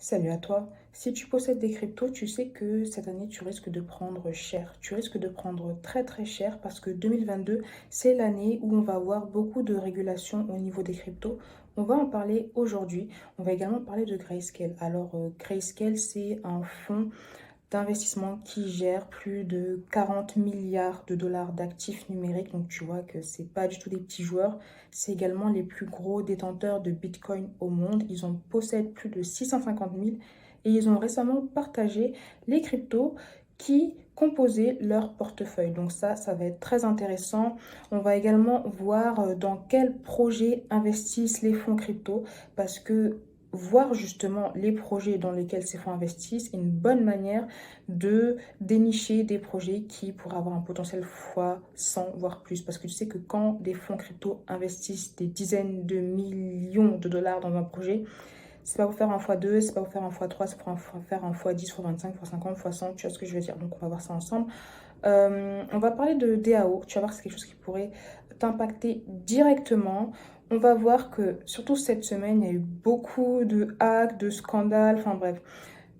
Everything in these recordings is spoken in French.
Salut à toi. Si tu possèdes des cryptos, tu sais que cette année, tu risques de prendre cher. Tu risques de prendre très très cher parce que 2022, c'est l'année où on va avoir beaucoup de régulation au niveau des cryptos. On va en parler aujourd'hui. On va également parler de Grayscale. Alors, Grayscale, c'est un fonds d'investissement qui gère plus de 40 milliards de dollars d'actifs numériques. Donc tu vois que c'est pas du tout des petits joueurs. C'est également les plus gros détenteurs de Bitcoin au monde. Ils en possèdent plus de 650 000 et ils ont récemment partagé les cryptos qui composaient leur portefeuille. Donc ça va être très intéressant. On va également voir dans quels projets investissent les fonds crypto parce que voir justement les projets dans lesquels ces fonds investissent est une bonne manière de dénicher des projets qui pourraient avoir un potentiel fois 100 voire plus. Parce que tu sais que quand des fonds crypto investissent des dizaines de millions de dollars dans un projet, c'est pas pour faire un fois 2, c'est pas pour faire un fois 3, c'est pour faire un fois 10, fois 25, fois 50, fois 100, tu vois ce que je veux dire. Donc on va voir ça ensemble. On va parler de DAO, tu vas voir que c'est quelque chose qui pourrait t'impacter directement. On va voir que, surtout cette semaine, il y a eu beaucoup de hacks, de scandales, enfin bref.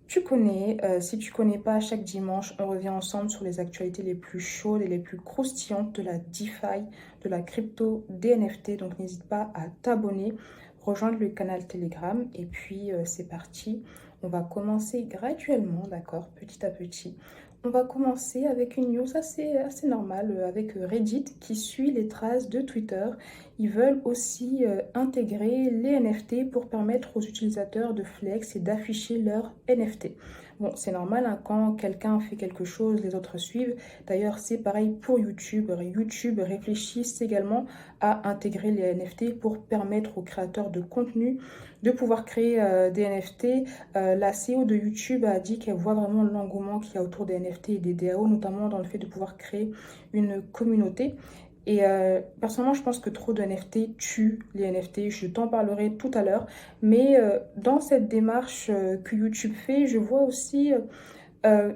Tu connais, si tu connais pas, chaque dimanche, on revient ensemble sur les actualités les plus chaudes et les plus croustillantes de la DeFi, de la crypto, des NFT. Donc n'hésite pas à t'abonner, rejoindre le canal Telegram et puis c'est parti. On va commencer graduellement, d'accord, petit à petit. On va commencer avec une news assez normale, avec Reddit qui suit les traces de Twitter. Ils veulent aussi intégrer les NFT pour permettre aux utilisateurs de flex et d'afficher leurs NFT. Bon, c'est normal, hein, quand quelqu'un fait quelque chose, les autres suivent. D'ailleurs, c'est pareil pour YouTube. YouTube réfléchissent également à intégrer les NFT pour permettre aux créateurs de contenu de pouvoir créer des NFT. La CEO de YouTube a dit qu'elle voit vraiment l'engouement qu'il y a autour des NFT et des DAO, notamment dans le fait de pouvoir créer une communauté. Et personnellement, je pense que trop de NFT tue les NFT. Je t'en parlerai tout à l'heure. Mais dans cette démarche que YouTube fait, je vois aussi euh,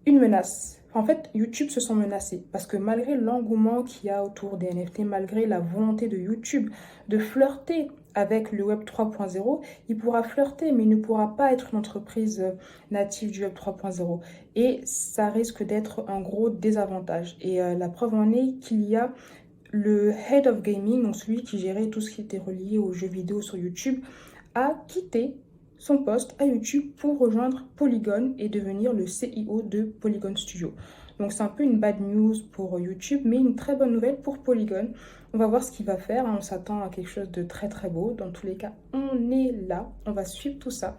une menace. En fait, YouTube se sent menacé parce que malgré l'engouement qu'il y a autour des NFT, malgré la volonté de YouTube de flirter avec le Web 3.0, il pourra flirter, mais il ne pourra pas être une entreprise native du Web 3.0. Et ça risque d'être un gros désavantage. Et la preuve en est qu'il y a le Head of Gaming, donc celui qui gérait tout ce qui était relié aux jeux vidéo sur YouTube, a quitté son poste à YouTube pour rejoindre Polygon et devenir le CEO de Polygon Studio. Donc c'est un peu une bad news pour YouTube, mais une très bonne nouvelle pour Polygon. On va voir ce qu'il va faire, hein. On s'attend à quelque chose de très très beau. Dans tous les cas, on est là, on va suivre tout ça.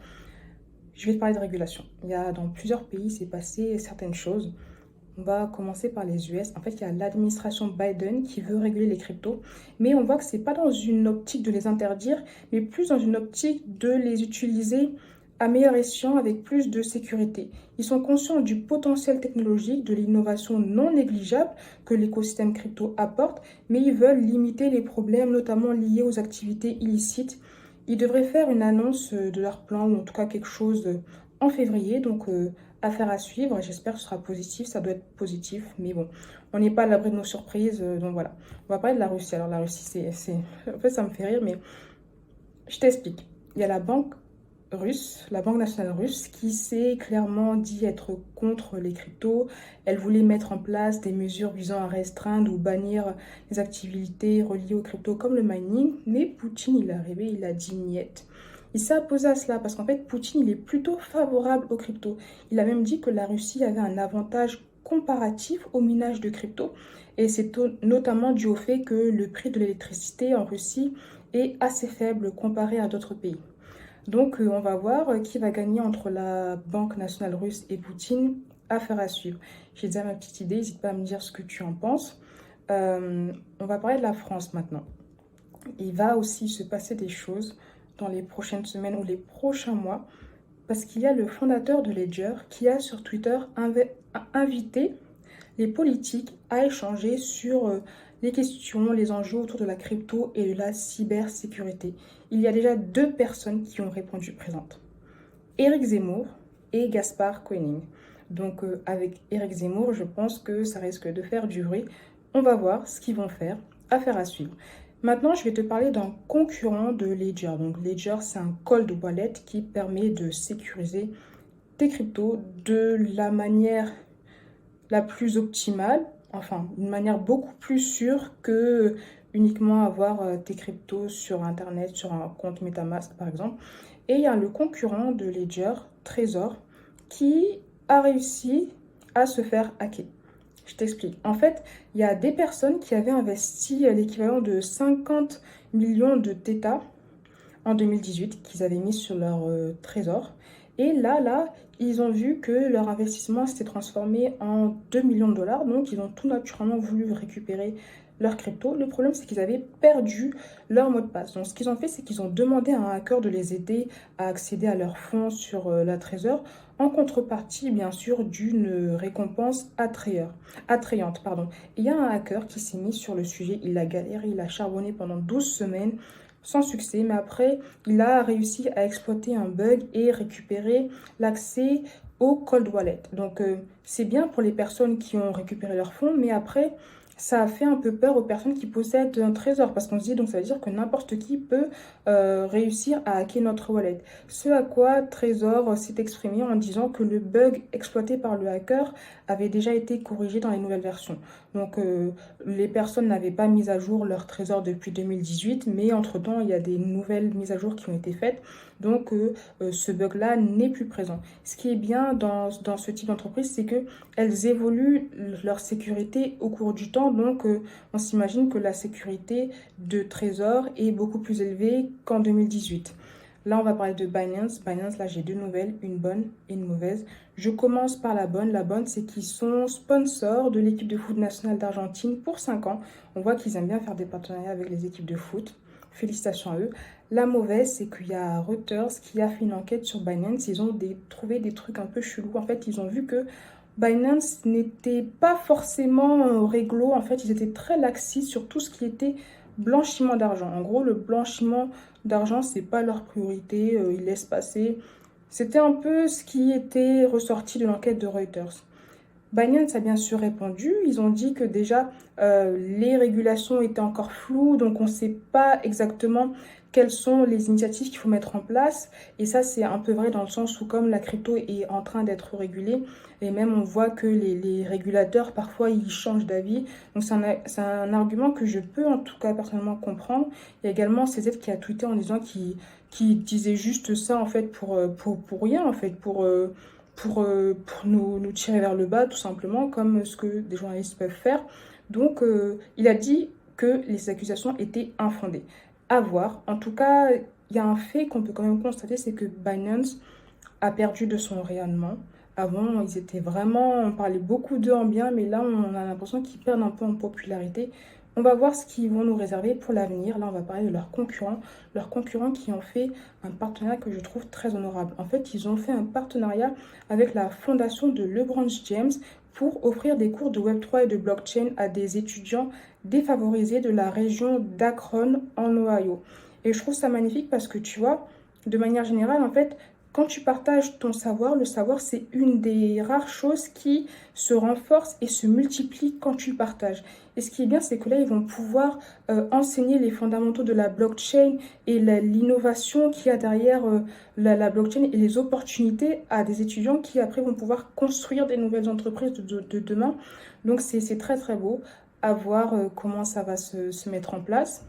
Je vais te parler de régulation. Il y a dans plusieurs pays, c'est passé certaines choses. On va commencer par les US. En fait, il y a l'administration Biden qui veut réguler les cryptos, mais on voit que c'est pas dans une optique de les interdire, mais plus dans une optique de les utiliser à meilleur escient avec plus de sécurité. Ils sont conscients du potentiel technologique, de l'innovation non négligeable que l'écosystème crypto apporte, mais ils veulent limiter les problèmes, notamment liés aux activités illicites. Ils devraient faire une annonce de leur plan, ou en tout cas quelque chose en février, donc affaire à suivre. J'espère que ce sera positif, ça doit être positif, mais bon, on n'est pas à l'abri de nos surprises, donc voilà. On va parler de la Russie. Alors la Russie, en fait, ça me fait rire, mais je t'explique. Il y a la banque russe, la Banque nationale russe, qui s'est clairement dit être contre les cryptos. Elle voulait mettre en place des mesures visant à restreindre ou bannir les activités reliées aux cryptos comme le mining, mais Poutine, il est arrivé, il a dit niet. Il s'est opposé à cela parce qu'en fait, Poutine, il est plutôt favorable aux cryptos. Il a même dit que la Russie avait un avantage comparatif au minage de crypto. Et c'est notamment dû au fait que le prix de l'électricité en Russie est assez faible comparé à d'autres pays. Donc on va voir qui va gagner entre la Banque nationale russe et Poutine. Affaire à suivre. J'ai déjà ma petite idée, n'hésite pas à me dire ce que tu en penses. On va parler de la France maintenant. Il va aussi se passer des choses dans les prochaines semaines ou les prochains mois parce qu'il y a le fondateur de Ledger qui a sur Twitter invité les politiques à échanger sur les questions, les enjeux autour de la crypto et de la cybersécurité. Il y a déjà deux personnes qui ont répondu présentes. Éric Zemmour et Gaspard Koenig. Donc avec Éric Zemmour, je pense que ça risque de faire du bruit. On va voir ce qu'ils vont faire. Affaire à suivre. Maintenant, je vais te parler d'un concurrent de Ledger. Donc, Ledger, c'est un cold wallet qui permet de sécuriser tes cryptos de la manière la plus optimale, enfin, une manière beaucoup plus sûre que uniquement avoir tes cryptos sur Internet, sur un compte MetaMask, par exemple. Et il y a le concurrent de Ledger, Trezor, qui a réussi à se faire hacker. Je t'explique. En fait, il y a des personnes qui avaient investi l'équivalent de 50 millions de Theta en 2018 qu'ils avaient mis sur leur trésor. Et là, ils ont vu que leur investissement s'était transformé en 2 millions de dollars. Donc, ils ont tout naturellement voulu récupérer leur crypto. Le problème, c'est qu'ils avaient perdu leur mot de passe. Donc, ce qu'ils ont fait, c'est qu'ils ont demandé à un hacker de les aider à accéder à leurs fonds sur la Trésor, en contrepartie, bien sûr, d'une récompense attrayante. Pardon. Et il y a un hacker qui s'est mis sur le sujet. Il a galéré, il a charbonné pendant 12 semaines sans succès, mais après, il a réussi à exploiter un bug et récupérer l'accès au cold wallet. Donc, c'est bien pour les personnes qui ont récupéré leurs fonds, mais après, ça a fait un peu peur aux personnes qui possèdent un trésor, parce qu'on se dit, donc ça veut dire que n'importe qui peut réussir à hacker notre wallet. Ce à quoi Trésor s'est exprimé en disant que le bug exploité par le hacker avait déjà été corrigé dans les nouvelles versions. Donc, les personnes n'avaient pas mis à jour leur trésor depuis 2018, mais entre-temps, il y a des nouvelles mises à jour qui ont été faites. Donc, ce bug-là n'est plus présent. Ce qui est bien dans ce type d'entreprise, c'est qu'elles évoluent leur sécurité au cours du temps. Donc, on s'imagine que la sécurité de Trésor est beaucoup plus élevée qu'en 2018. Là, on va parler de Binance. Binance, là, j'ai deux nouvelles, une bonne et une mauvaise. Je commence par la bonne. La bonne, c'est qu'ils sont sponsors de l'équipe de foot nationale d'Argentine pour 5 ans. On voit qu'ils aiment bien faire des partenariats avec les équipes de foot. Félicitations à eux. La mauvaise, c'est qu'il y a Reuters qui a fait une enquête sur Binance. Ils ont trouvé des trucs un peu chelous. En fait, ils ont vu que Binance n'était pas forcément réglo. En fait, ils étaient très laxistes sur tout ce qui était blanchiment d'argent. En gros, le blanchiment d'argent, c'est pas leur priorité. Ils laissent passer. C'était un peu ce qui était ressorti de l'enquête de Reuters. Binance a bien sûr répondu. Ils ont dit que déjà les régulations étaient encore floues, donc on ne sait pas exactement quelles sont les initiatives qu'il faut mettre en place. Et ça, c'est un peu vrai dans le sens où comme la crypto est en train d'être régulée, et même on voit que les régulateurs, parfois, ils changent d'avis. Donc c'est un argument que je peux en tout cas personnellement comprendre. Il y a également CZ qui a tweeté en disant qu'il disait juste ça en fait pour rien, en fait, pour nous tirer vers le bas, tout simplement, comme ce que des journalistes peuvent faire. Donc, il a dit que les accusations étaient infondées. À voir. En tout cas, il y a un fait qu'on peut quand même constater, c'est que Binance a perdu de son rayonnement. Avant, ils étaient vraiment, on parlait beaucoup d'eux en bien, mais là, on a l'impression qu'ils perdent un peu en popularité. On va voir ce qu'ils vont nous réserver pour l'avenir. Là, on va parler de leurs concurrents qui ont fait un partenariat que je trouve très honorable. En fait, ils ont fait un partenariat avec la fondation de LeBron James pour offrir des cours de Web3 et de blockchain à des étudiants défavorisés de la région d'Akron en Ohio. Et je trouve ça magnifique parce que tu vois, de manière générale, en fait, quand tu partages ton savoir, le savoir, c'est une des rares choses qui se renforce et se multiplie quand tu le partages. Et ce qui est bien, c'est que là, ils vont pouvoir enseigner les fondamentaux de la blockchain et l'innovation qu'il y a derrière la blockchain et les opportunités à des étudiants qui, après, vont pouvoir construire des nouvelles entreprises de demain. Donc, c'est très, très beau à voir comment ça va se mettre en place.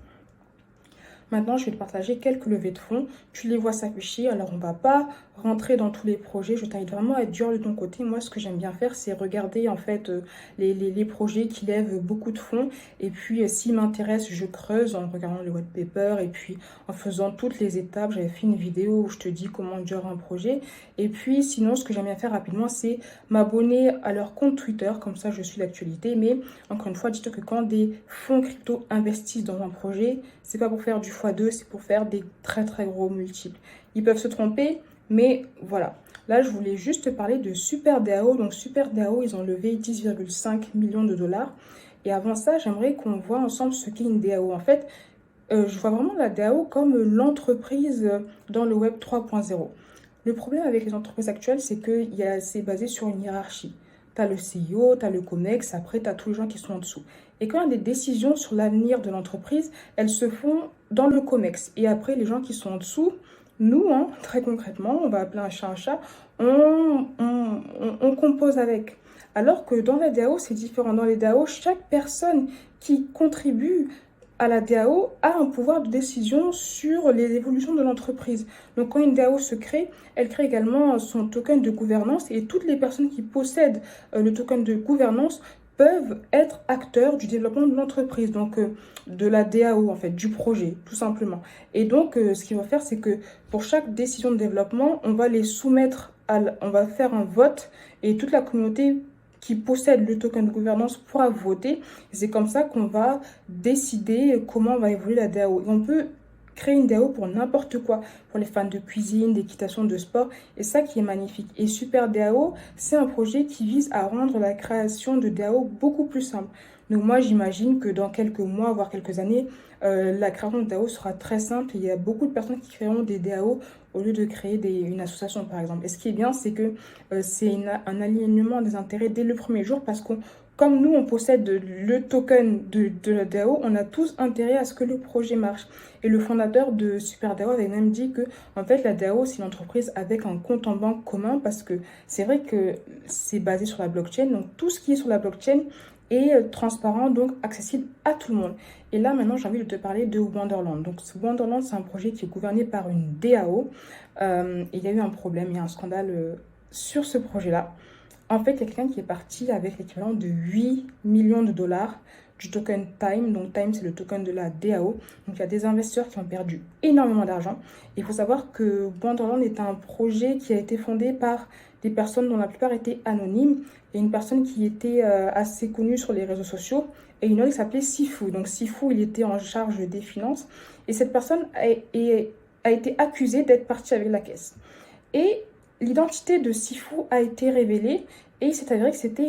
Maintenant, je vais te partager quelques levées de fonds. Tu les vois s'afficher. Alors, on ne va pas rentrer dans tous les projets. Je t'invite vraiment à être dur de ton côté. Moi, ce que j'aime bien faire, c'est regarder en fait les projets qui lèvent beaucoup de fonds. Et puis, s'ils m'intéressent, je creuse en regardant le white paper et puis en faisant toutes les étapes. J'avais fait une vidéo où je te dis comment gérer un projet. Et puis, sinon, ce que j'aime bien faire rapidement, c'est m'abonner à leur compte Twitter. Comme ça, je suis l'actualité. Mais encore une fois, dis-toi que quand des fonds crypto investissent dans un projet, c'est pas pour faire du x2, c'est pour faire des très très gros multiples. Ils peuvent se tromper, mais voilà. Là, je voulais juste te parler de SuperDAO. Donc SuperDAO, ils ont levé 10,5 millions de dollars. Et avant ça, j'aimerais qu'on voit ensemble ce qu'est une DAO. En fait, je vois vraiment la DAO comme l'entreprise dans le web 3.0. Le problème avec les entreprises actuelles, c'est que c'est basé sur une hiérarchie. tu as le CEO, tu as le COMEX, après tu as tous les gens qui sont en dessous. Et quand il y a des décisions sur l'avenir de l'entreprise, elles se font dans le COMEX. Et après, les gens qui sont en dessous, nous, hein, très concrètement, on va appeler un chat, on compose avec. Alors que dans la DAO, c'est différent. Dans les DAO, chaque personne qui contribue à la DAO a un pouvoir de décision sur les évolutions de l'entreprise. Donc quand une DAO se crée, elle crée également son token de gouvernance et toutes les personnes qui possèdent le token de gouvernance peuvent être acteurs du développement de l'entreprise, donc de la DAO en fait, du projet, tout simplement. Et donc ce qu'il va faire, c'est que pour chaque décision de développement, on va les soumettre, on va faire un vote et toute la communauté qui possède le token de gouvernance pourra voter. C'est comme ça qu'on va décider comment va évoluer la DAO. Et on peut créer une DAO pour n'importe quoi, pour les fans de cuisine, d'équitation, de sport, et ça qui est magnifique. Et Super DAO, c'est un projet qui vise à rendre la création de DAO beaucoup plus simple. Donc moi, j'imagine que dans quelques mois, voire quelques années, la création de DAO sera très simple. Il y a beaucoup de personnes qui créeront des DAO au lieu de créer une association, par exemple. Et ce qui est bien, c'est que c'est un alignement des intérêts dès le premier jour parce que comme nous, on possède le token de la DAO, on a tous intérêt à ce que le projet marche. Et le fondateur de SuperDAO avait même dit que, en fait, la DAO, c'est une entreprise avec un compte en banque commun parce que c'est vrai que c'est basé sur la blockchain. Donc, tout ce qui est sur la blockchain est transparent, donc accessible à tout le monde. Et là, maintenant, j'ai envie de te parler de Wonderland. Donc, Wonderland, c'est un projet qui est gouverné par une DAO. Et il y a eu un problème, il y a un scandale sur ce projet-là. En fait, il y a quelqu'un qui est parti avec l'équivalent de 8 millions de dollars du token Time. Donc, Time, c'est le token de la DAO. Donc, il y a des investisseurs qui ont perdu énormément d'argent. Il faut savoir que Wonderland est un projet qui a été fondé par des personnes dont la plupart étaient anonymes et une personne qui était assez connue sur les réseaux sociaux et une autre qui s'appelait Sifu. Donc, Sifu, il était en charge des finances et cette personne a été accusée d'être partie avec la caisse. Et l'identité de Sifu a été révélée et il s'est avéré que c'était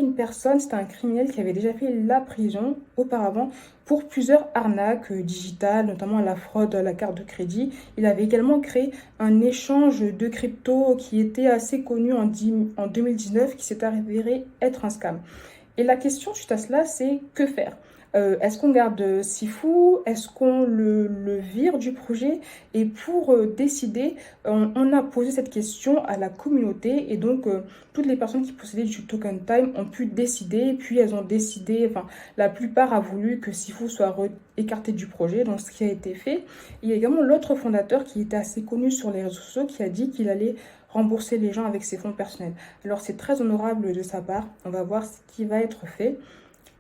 un criminel qui avait déjà fait la prison auparavant pour plusieurs arnaques digitales, notamment la fraude à la carte de crédit. Il avait également créé un échange de crypto qui était assez connu en 2019, qui s'est avéré être un scam. Et la question suite à cela, c'est que faire? Est-ce qu'on garde Sifu? Est-ce qu'on le vire du projet? Et pour décider, on a posé cette question à la communauté et donc toutes les personnes qui possédaient du token Time ont pu décider, puis elles ont décidé, enfin la plupart a voulu que Sifu soit écarté du projet, donc ce qui a été fait. Il y a également l'autre fondateur qui était assez connu sur les réseaux sociaux qui a dit qu'il allait rembourser les gens avec ses fonds personnels. Alors c'est très honorable de sa part, on va voir ce qui va être fait.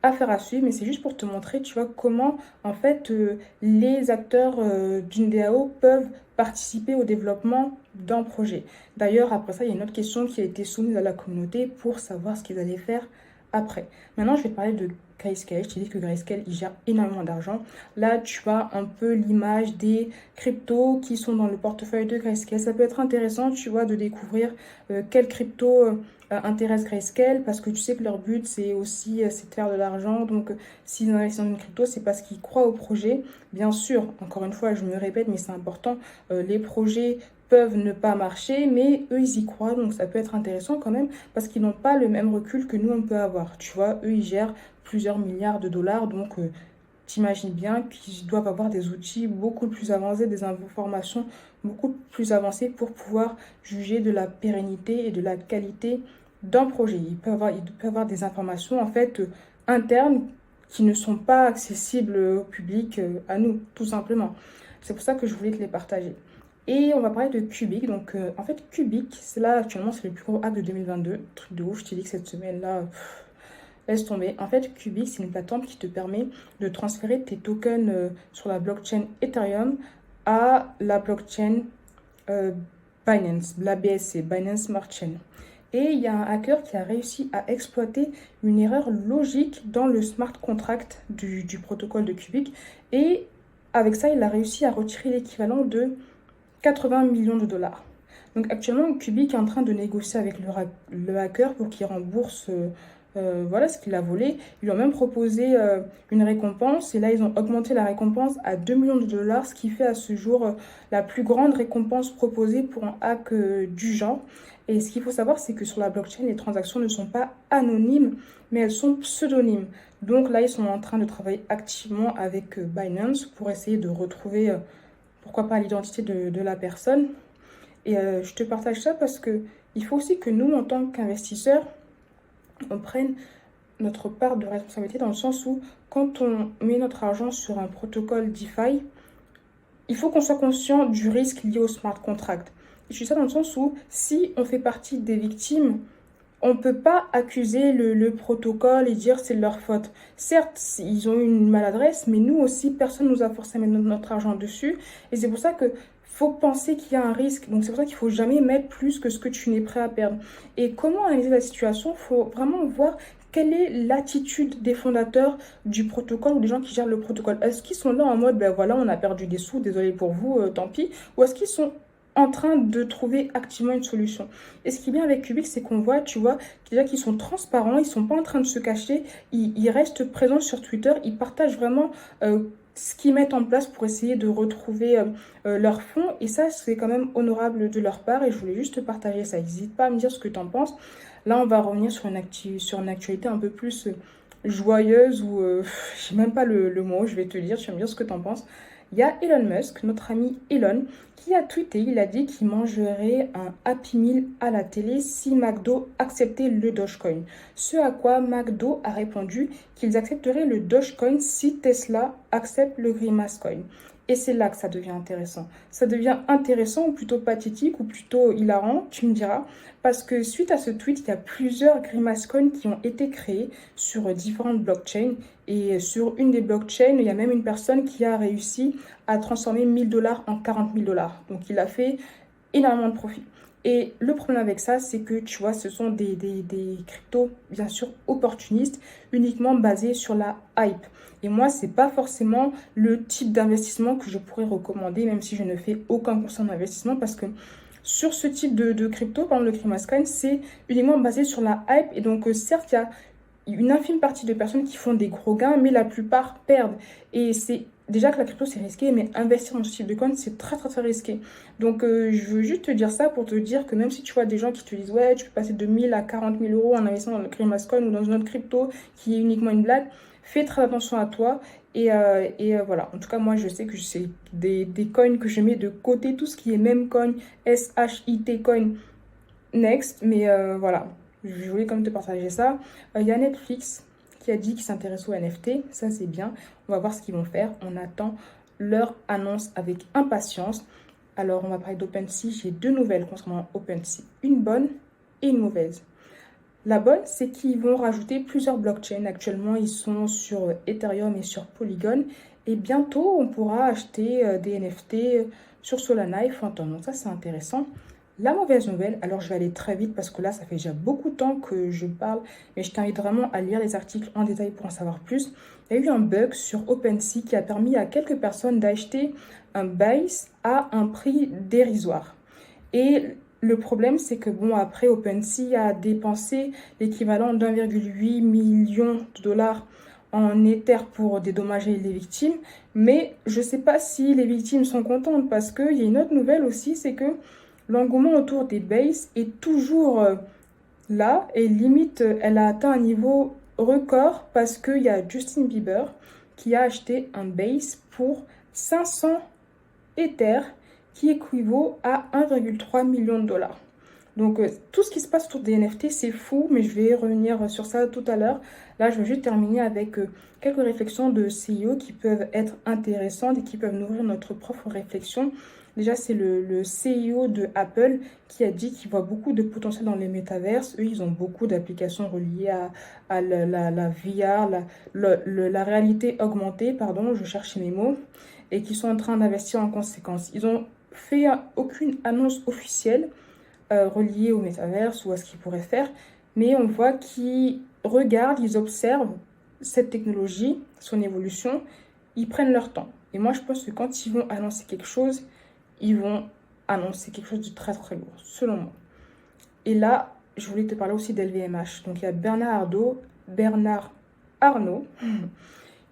Affaire à suivre, mais c'est juste pour te montrer, tu vois, comment en fait les acteurs d'une DAO peuvent participer au développement d'un projet. D'ailleurs, après ça, il y a une autre question qui a été soumise à la communauté pour savoir ce qu'ils allaient faire après. Maintenant, je vais te parler de Grayscale. Je t'ai dit que Grayscale, il gère énormément d'argent. Là, tu as un peu l'image des cryptos qui sont dans le portefeuille de Grayscale. Ça peut être intéressant, tu vois, de découvrir quelles cryptos intéressent Grayscale parce que tu sais que leur but, c'est aussi c'est de faire de l'argent. Donc, s'ils investissent dans une crypto, c'est parce qu'ils croient au projet. Bien sûr, encore une fois, je me répète, mais c'est important, les projets peuvent ne pas marcher, mais eux, ils y croient, donc ça peut être intéressant quand même, parce qu'ils n'ont pas le même recul que nous, on peut avoir. Tu vois, eux, ils gèrent plusieurs milliards de dollars, donc t'imagines bien qu'ils doivent avoir des outils beaucoup plus avancés, des informations beaucoup plus avancées pour pouvoir juger de la pérennité et de la qualité d'un projet. Ils peuvent avoir des informations, en fait, internes qui ne sont pas accessibles au public, à nous, tout simplement. C'est pour ça que je voulais te les partager. Et on va parler de Cubic. Donc, en fait, Cubic, c'est là, actuellement, c'est le plus gros hack de 2022. Truc de ouf, je t'ai dit que cette semaine-là, laisse tomber. En fait, Cubic, c'est une plateforme qui te permet de transférer tes tokens sur la blockchain Ethereum à la blockchain Binance, la BSC, Binance Smart Chain. Et il y a un hacker qui a réussi à exploiter une erreur logique dans le smart contract du protocole de Cubic. Et avec ça, il a réussi à retirer l'équivalent de 80 millions de dollars. Donc actuellement, Cubic est en train de négocier avec le hacker pour qu'il rembourse voilà ce qu'il a volé. Ils lui ont même proposé une récompense et là ils ont augmenté la récompense à 2 millions de dollars, ce qui fait à ce jour la plus grande récompense proposée pour un hack du genre. Et ce qu'il faut savoir, c'est que sur la blockchain, les transactions ne sont pas anonymes, mais elles sont pseudonymes. Donc là, ils sont en train de travailler activement avec Binance pour essayer de retrouver, pourquoi pas, l'identité de la personne. Et je te partage ça parce que il faut aussi que nous, en tant qu'investisseurs, on prenne notre part de responsabilité dans le sens où quand on met notre argent sur un protocole DeFi, il faut qu'on soit conscient du risque lié au smart contract. Et je suis ça dans le sens où si on fait partie des victimes, on ne peut pas accuser le protocole et dire c'est de leur faute. Certes, ils ont eu une maladresse, mais nous aussi, personne ne nous a forcé à mettre notre argent dessus. Et c'est pour ça que faut penser qu'il y a un risque. Donc c'est pour ça qu'il ne faut jamais mettre plus que ce que tu n'es prêt à perdre. Et comment analyser la situation? Il faut vraiment voir quelle est l'attitude des fondateurs du protocole ou des gens qui gèrent le protocole. Est-ce qu'ils sont là en mode, ben voilà, on a perdu des sous, désolé pour vous, tant pis. Ou est-ce qu'ils sont en train de trouver activement une solution. Et ce qui est bien avec Cubic, c'est qu'on voit, tu vois, déjà qu'ils sont transparents, ils sont pas en train de se cacher, ils restent présents sur Twitter, ils partagent vraiment ce qu'ils mettent en place pour essayer de retrouver leurs fonds. Et ça, c'est quand même honorable de leur part. Et je voulais juste te partager ça. N'hésite pas à me dire ce que tu en penses. Là, on va revenir sur une actualité un peu plus joyeuse ou je sais même pas le mot, je vais te dire, tu vas me dire ce que tu en penses. Il y a Elon Musk, notre ami Elon, qui a tweeté, il a dit qu'il mangerait un Happy Meal à la télé si McDo acceptait le Dogecoin. Ce à quoi McDo a répondu qu'ils accepteraient le Dogecoin si Tesla accepte le Grimace Coin. Et c'est là que ça devient intéressant. Ça devient intéressant ou plutôt pathétique ou plutôt hilarant, tu me diras. Parce que suite à ce tweet, il y a plusieurs Grimace Coins qui ont été créés sur différentes blockchains. Et sur une des blockchains, il y a même une personne qui a réussi à transformer 1000 dollars en 40 000 dollars. Donc il a fait énormément de profit. Et le problème avec ça, c'est que tu vois, ce sont des cryptos, bien sûr, opportunistes, uniquement basés sur la hype. Et moi, c'est pas forcément le type d'investissement que je pourrais recommander, même si je ne fais aucun conseil d'investissement, parce que sur ce type de crypto, par exemple le Grimace, c'est uniquement basé sur la hype. Et donc, certes, il y a une infime partie de personnes qui font des gros gains, mais la plupart perdent. Et c'est déjà que la crypto, c'est risqué, mais investir dans ce type de coin, c'est très, très, très risqué. Donc, je veux juste te dire ça pour te dire que même si tu vois des gens qui te disent, ouais, tu peux passer de 1000 à 40 000 euros en investissant dans le Grimace Coin ou dans une autre crypto qui est uniquement une blague, fais très attention à toi. Et voilà, en tout cas, moi, je sais que c'est des coins que je mets de côté, tout ce qui est meme coin, SHIT coin, next. Mais voilà, je voulais quand même te partager ça. Il y a Netflix qui a dit qu'il s'intéresse aux NFT. Ça, c'est bien. On va voir ce qu'ils vont faire. On attend leur annonce avec impatience. Alors, on va parler d'OpenSea. J'ai deux nouvelles concernant OpenSea. Une bonne et une mauvaise. La bonne, c'est qu'ils vont rajouter plusieurs blockchains. Actuellement, ils sont sur Ethereum et sur Polygon. Et bientôt, on pourra acheter des NFT sur Solana et Phantom. Donc ça, c'est intéressant. La mauvaise nouvelle, alors je vais aller très vite parce que là, ça fait déjà beaucoup de temps que je parle, mais je t'invite vraiment à lire les articles en détail pour en savoir plus. Il y a eu un bug sur OpenSea qui a permis à quelques personnes d'acheter un base à un prix dérisoire. Et le problème, c'est que bon, après, OpenSea a dépensé l'équivalent d'1,8 million de dollars en Ether pour dédommager les victimes. Mais je ne sais pas si les victimes sont contentes parce qu'il y a une autre nouvelle aussi, c'est que l'engouement autour des bases est toujours là et limite, elle a atteint un niveau record parce qu'il y a Justin Bieber qui a acheté un base pour 500 Ether qui équivaut à 1,3 million de dollars. Donc tout ce qui se passe autour des NFT, c'est fou, mais je vais revenir sur ça tout à l'heure. Là, je vais juste terminer avec quelques réflexions de CEO qui peuvent être intéressantes et qui peuvent nourrir notre propre réflexion. Déjà, c'est le CEO de Apple qui a dit qu'il voit beaucoup de potentiel dans les métaverses. Eux, ils ont beaucoup d'applications reliées à la VR, la réalité augmentée, pardon, je cherche mes mots, et qui sont en train d'investir en conséquence. Ils ont fait aucune annonce officielle reliée au métaverse ou à ce qu'ils pourraient faire, mais on voit qu'ils regardent, ils observent cette technologie, son évolution, ils prennent leur temps. Et moi, je pense que quand ils vont annoncer quelque chose, ils vont annoncer quelque chose de très très lourd, selon moi. Et là, je voulais te parler aussi d'LVMH. Donc il y a Bernard Arnault Bernard Arnault,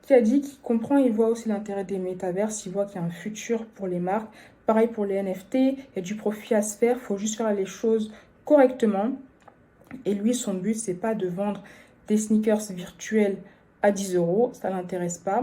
qui a dit qu'il comprend et voit aussi l'intérêt des métaverses, il voit qu'il y a un futur pour les marques. Pareil pour les NFT, il y a du profit à se faire, il faut juste faire les choses correctement. Et lui, son but, c'est pas de vendre des sneakers virtuels à 10 euros, ça ne l'intéresse pas.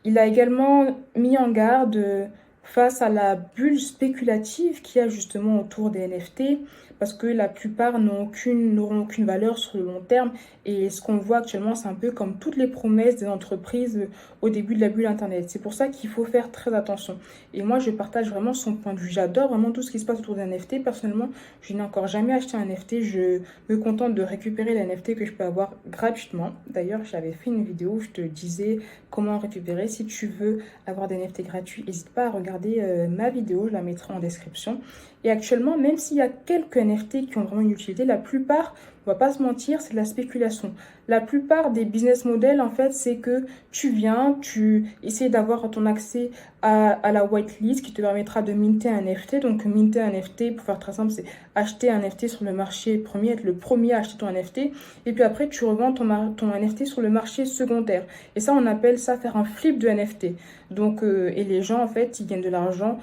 Il a également mis en garde face à la bulle spéculative qu'il y a justement autour des NFT, parce que la plupart n'auront aucune valeur sur le long terme. Et ce qu'on voit actuellement, c'est un peu comme toutes les promesses des entreprises au début de la bulle Internet. C'est pour ça qu'il faut faire très attention. Et moi, je partage vraiment son point de vue. J'adore vraiment tout ce qui se passe autour des NFT. Personnellement, je n'ai encore jamais acheté un NFT. Je me contente de récupérer les NFT que je peux avoir gratuitement. D'ailleurs, j'avais fait une vidéo où je te disais comment récupérer. Si tu veux avoir des NFT gratuits, n'hésite pas à regarder ma vidéo, je la mettrai en description. Et actuellement, même s'il y a quelques NFT qui ont vraiment une utilité, la plupart, on va pas se mentir, c'est de la spéculation. La plupart des business models, en fait, c'est que tu viens, tu essaies d'avoir ton accès à la whitelist qui te permettra de minter un NFT. Donc, minter un NFT, pour faire très simple, c'est acheter un NFT sur le marché premier, être le premier à acheter ton NFT. Et puis après, tu revends ton NFT sur le marché secondaire. Et ça, on appelle ça faire un flip de NFT. Donc, et les gens, en fait, ils gagnent de l'argent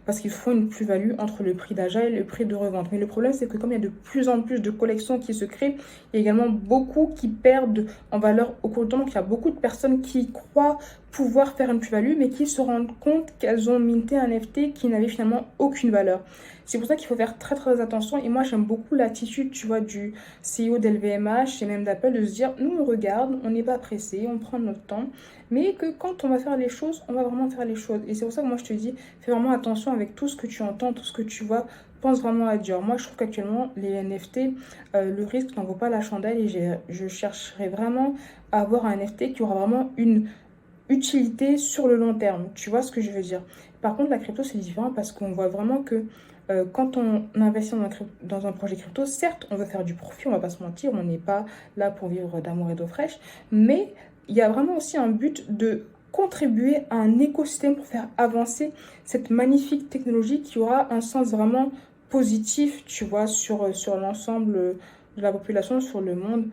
parce qu'ils font une plus-value entre le prix d'achat et le prix de revente. Mais le problème, c'est que comme il y a de plus en plus de collections qui se créent, il y a également beaucoup qui perdent en valeur au cours du temps. Donc, il y a beaucoup de personnes qui croient pouvoir faire une plus-value, mais qui se rendent compte qu'elles ont minté un NFT qui n'avait finalement aucune valeur. C'est pour ça qu'il faut faire très très attention. Et moi, j'aime beaucoup l'attitude, tu vois, du CEO d'LVMH et même d'Apple de se dire, nous, on regarde, on n'est pas pressé, on prend notre temps, mais que quand on va faire les choses, on va vraiment faire les choses. Et c'est pour ça que moi, je te dis, fais vraiment attention avec tout ce que tu entends, tout ce que tu vois. Pense vraiment à Dior. Moi, je trouve qu'actuellement, les NFT, le risque n'en vaut pas la chandelle et je chercherai vraiment à avoir un NFT qui aura vraiment une utilité sur le long terme. Tu vois ce que je veux dire? Par contre, la crypto, c'est différent parce qu'on voit vraiment que quand on investit dans un projet crypto, certes, on veut faire du profit, on va pas se mentir, on n'est pas là pour vivre d'amour et d'eau fraîche, mais il y a vraiment aussi un but de contribuer à un écosystème pour faire avancer cette magnifique technologie qui aura un sens vraiment positif, tu vois, sur l'ensemble de la population, sur le monde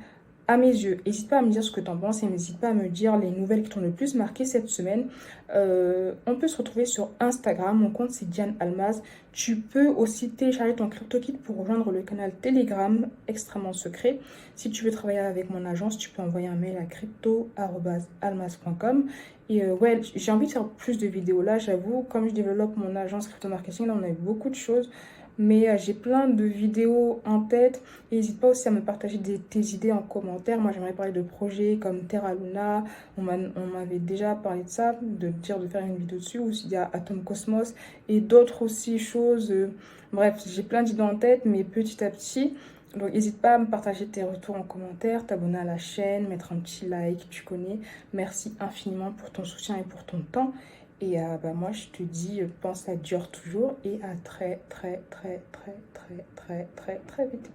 à mes yeux. N'hésite pas à me dire ce que tu en penses et n'hésite pas à me dire les nouvelles qui t'ont le plus marqué cette semaine. On peut se retrouver sur Instagram, mon compte c'est Diane Almaz. Tu peux aussi télécharger ton CryptoKit pour rejoindre le canal Telegram extrêmement secret. Si tu veux travailler avec mon agence, tu peux envoyer un mail à crypto@almaz.com. Et ouais, j'ai envie de faire plus de vidéos là, j'avoue. Comme je développe mon agence crypto marketing, là on a eu beaucoup de choses. Mais j'ai plein de vidéos en tête. N'hésite pas aussi à me partager tes idées en commentaire. Moi, j'aimerais parler de projets comme Terra Luna. On m'avait déjà parlé de ça, de dire de faire une vidéo dessus. Ou s'il y a Atom Cosmos et d'autres aussi choses. Bref, j'ai plein d'idées en tête, mais petit à petit. Donc, n'hésite pas à me partager tes retours en commentaire, t'abonner à la chaîne, mettre un petit like, tu connais. Merci infiniment pour ton soutien et pour ton temps. Et bah, moi, je te dis, pense à Dior toujours et à très, très, très, très, très, très, très, très vite.